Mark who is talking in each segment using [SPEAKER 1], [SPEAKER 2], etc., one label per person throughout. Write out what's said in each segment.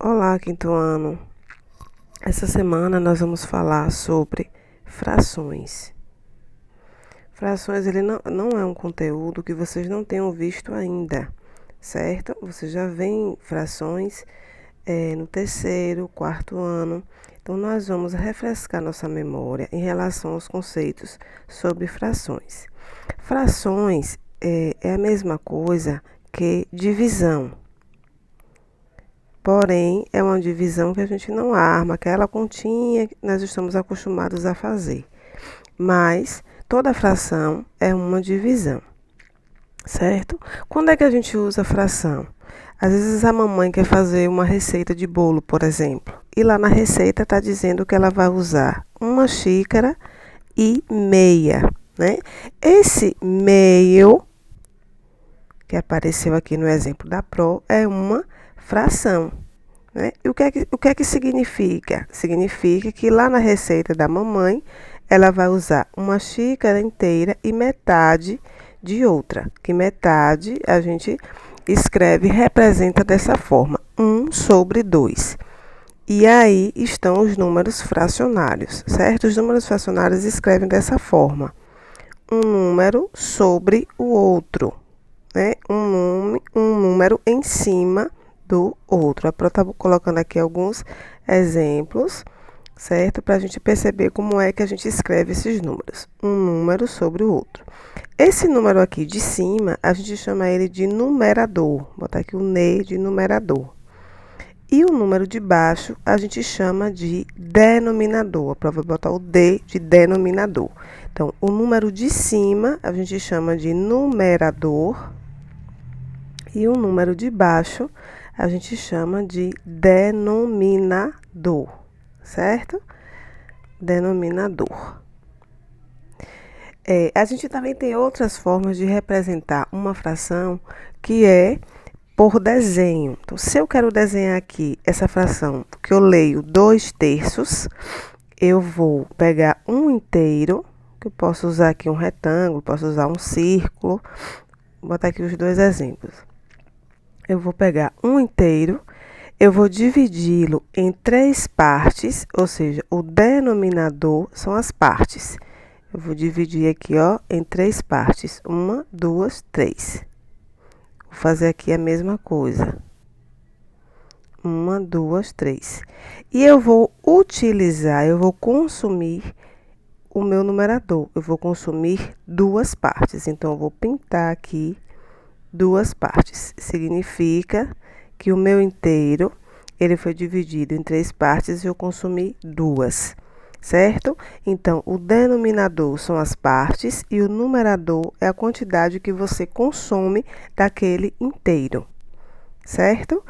[SPEAKER 1] Olá, quinto ano. Essa semana nós vamos falar sobre frações. Frações, ele não é um conteúdo que vocês não tenham visto ainda, certo? Você já vê frações no terceiro, quarto ano. Então, nós vamos refrescar nossa memória em relação aos conceitos sobre frações. Frações é a mesma coisa que divisão. Porém, é uma divisão que a gente não arma, aquela continha que nós estamos acostumados a fazer. Mas toda fração é uma divisão, certo? Quando é que a gente usa fração? Às vezes a mamãe quer fazer uma receita de bolo, por exemplo, e lá na receita está dizendo que ela vai usar 1,5 xícaras, né? Esse meio, que apareceu aqui no exemplo da Pro, é uma fração. Né? E o que é que significa? Significa que lá na receita da mamãe, ela vai usar 1 xícara inteira e metade de outra. Que metade a gente escreve, representa dessa forma, 1/2. E aí estão os números fracionários, certo? Os números fracionários escrevem dessa forma, um número sobre o outro, né? Um número em cima do outro. A Pro está colocando aqui alguns exemplos, certo? Para a gente perceber como é que a gente escreve esses números. Um número sobre o outro. Esse número aqui de cima, a gente chama ele de numerador. Vou botar aqui o NE de numerador. E o número de baixo, a gente chama de denominador. A Pro vai botar o D de denominador. Então, o número de cima, a gente chama de numerador. E o número de baixo, a gente chama de denominador, certo? Denominador. A gente também tem outras formas de representar uma fração que é por desenho. Então, se eu quero desenhar aqui essa fração, que eu leio 2/3, eu vou pegar um inteiro, que eu posso usar aqui um retângulo, posso usar um círculo. Vou botar aqui os dois exemplos. Eu vou pegar um inteiro, eu vou dividi-lo em 3 partes, ou seja, o denominador são as partes. Eu vou dividir aqui, ó, em 3 partes. 1, 2, 3. Vou fazer aqui a mesma coisa. 1, 2, 3. E eu vou consumir o meu numerador. Eu vou consumir 2 partes. Então, eu vou pintar aqui 2 partes. Significa que o meu inteiro, ele foi dividido em 3 partes e eu consumi 2, certo? Então, o denominador são as partes e o numerador é a quantidade que você consome daquele inteiro, certo?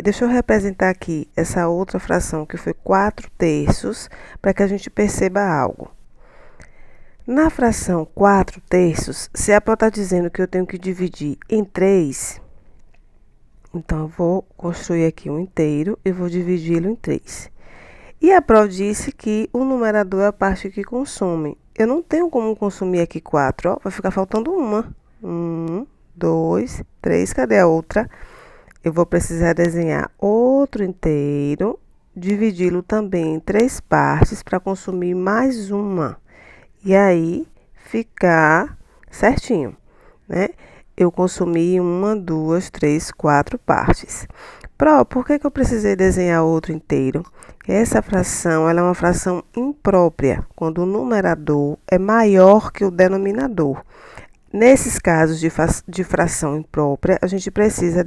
[SPEAKER 1] Deixa eu representar aqui essa outra fração que foi 4/3, para que a gente perceba algo. Na fração 4/3, se a Pro está dizendo que eu tenho que dividir em 3, então eu vou construir aqui um inteiro e vou dividi-lo em 3. E a Pro disse que o numerador é a parte que consome. Eu não tenho como consumir aqui 4, ó, vai ficar faltando uma. 1, 2, 3, cadê a outra? Eu vou precisar desenhar outro inteiro, dividi-lo também em 3 partes para consumir mais uma. E aí, ficar certinho, né? Eu consumi 1, 2, 3, 4 partes. Pro, por que eu precisei desenhar outro inteiro? Essa fração, ela é uma fração imprópria, quando o numerador é maior que o denominador. Nesses casos de fração imprópria, a gente precisa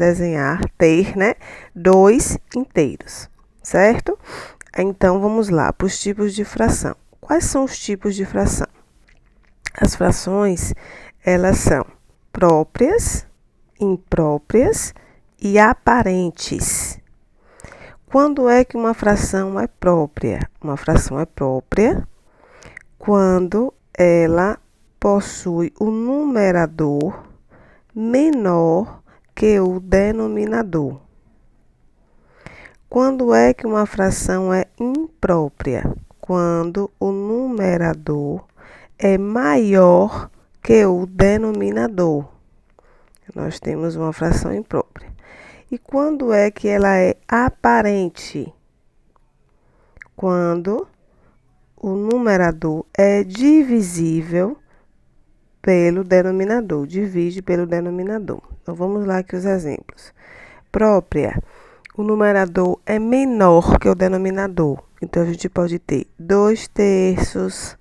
[SPEAKER 1] ter, né, 2 inteiros, certo? Então, vamos lá para os tipos de fração. Quais são os tipos de fração? As frações, elas são próprias, impróprias e aparentes. Quando é que uma fração é própria? Uma fração é própria quando ela possui o numerador menor que o denominador. Quando é que uma fração é imprópria? Quando o numerador é maior que o denominador. Nós temos uma fração imprópria. E quando é que ela é aparente? Quando o numerador é divisível pelo denominador, divide pelo denominador. Então, vamos lá aqui os exemplos. Própria, o numerador é menor que o denominador. Então, a gente pode ter 2/3,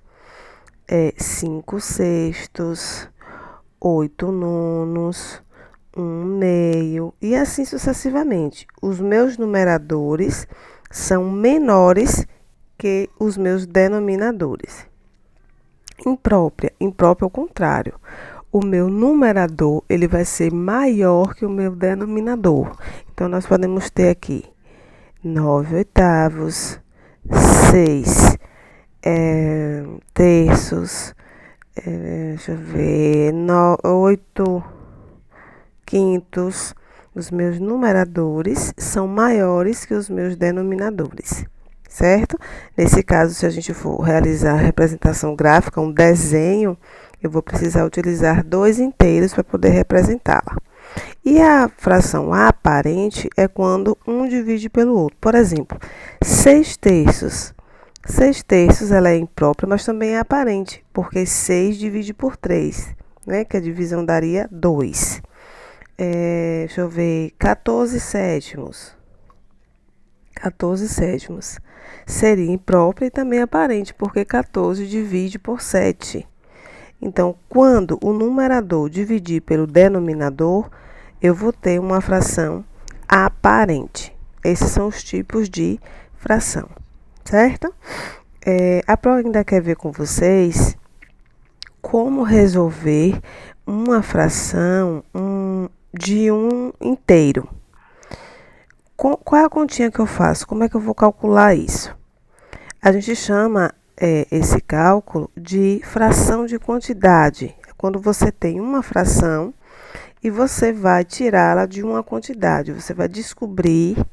[SPEAKER 1] 5/6, 8/9, 1/2 e assim sucessivamente. Os meus numeradores são menores que os meus denominadores. Imprópria é o contrário. O meu numerador ele vai ser maior que o meu denominador. Então, nós podemos ter aqui 9/8, 6 terços, deixa eu ver, 8/5. Os meus numeradores são maiores que os meus denominadores, certo? Nesse caso, se a gente for realizar a representação gráfica, um desenho, eu vou precisar utilizar 2 inteiros para poder representá-la. E a fração aparente é quando um divide pelo outro. Por exemplo, 6/3. 6/3 ela é imprópria, mas também é aparente, porque 6 divide por 3, né? Que a divisão daria 2. Deixa eu ver, 14/7. 14/7 seria imprópria e também aparente, porque 14 divide por 7. Então, quando o numerador dividir pelo denominador, eu vou ter uma fração aparente. Esses são os tipos de fração, certo? A prova ainda quer ver com vocês como resolver uma fração de um inteiro. Qual é a continha que eu faço? Como é que eu vou calcular isso? A gente chama esse cálculo de fração de quantidade. É quando você tem uma fração e você vai tirá-la de uma quantidade. Você vai descobrir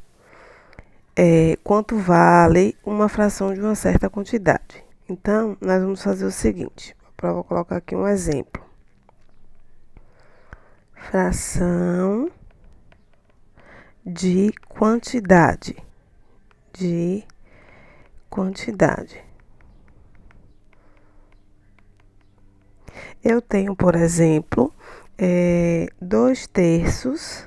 [SPEAKER 1] quanto vale uma fração de uma certa quantidade. Então, nós vamos fazer o seguinte. Vou colocar aqui um exemplo. Fração de quantidade. Eu tenho, por exemplo, 2/3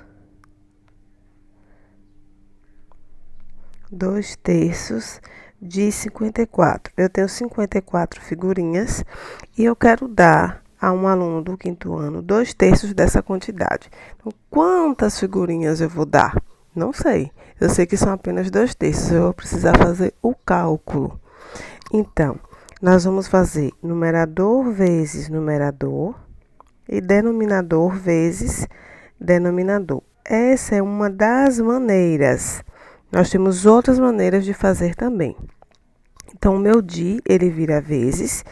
[SPEAKER 1] de 54. Eu tenho 54 figurinhas e eu quero dar a um aluno do 5º ano 2/3 dessa quantidade. Então, quantas figurinhas eu vou dar? Não sei. Eu sei que são apenas 2/3. Eu vou precisar fazer o cálculo. Então, nós vamos fazer numerador vezes numerador e denominador vezes denominador. Essa é uma das maneiras. Nós temos outras maneiras de fazer também. Então, o meu DI, ele vira vezes,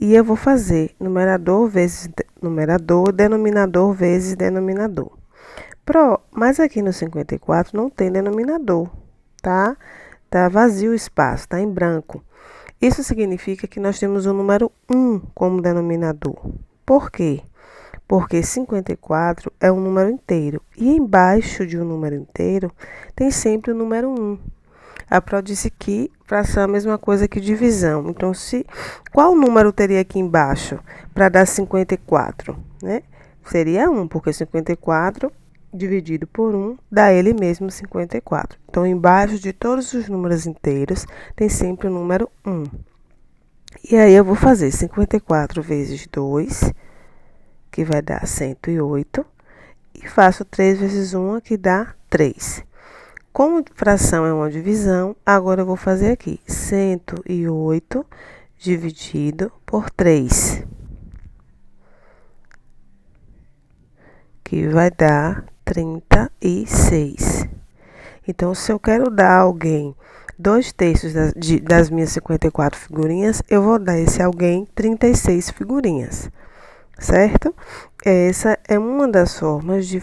[SPEAKER 1] e eu vou fazer numerador vezes numerador, denominador vezes denominador. Mas aqui no 54 não tem denominador, tá? Tá vazio o espaço, tá em branco. Isso significa que nós temos o número 1 como denominador. Por quê? Porque 54 é um número inteiro. E embaixo de um número inteiro tem sempre o número 1. A Pro disse que fração é a mesma coisa que divisão. Então, qual número teria aqui embaixo para dar 54? Né? Seria 1, porque 54 dividido por 1 dá ele mesmo 54. Então, embaixo de todos os números inteiros tem sempre o número 1. E aí, eu vou fazer 54 vezes 2, que vai dar 108, e faço 3 vezes 1, que dá 3. Como fração é uma divisão, agora eu vou fazer aqui 108 dividido por 3, que vai dar 36. Então, se eu quero dar a alguém 2/3 das minhas 54 figurinhas, eu vou dar a esse alguém 36 figurinhas, certo? Essa é uma das formas de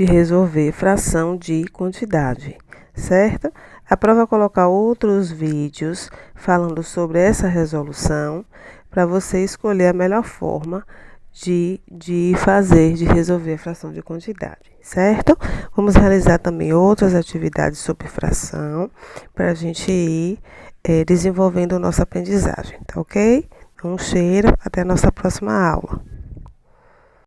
[SPEAKER 1] resolver fração de quantidade, certo? A prova vai colocar outros vídeos falando sobre essa resolução para você escolher a melhor forma de fazer, de resolver a fração de quantidade, certo? Vamos realizar também outras atividades sobre fração, para a gente ir desenvolvendo a nossa aprendizagem, tá ok? Um cheiro, até a nossa próxima aula.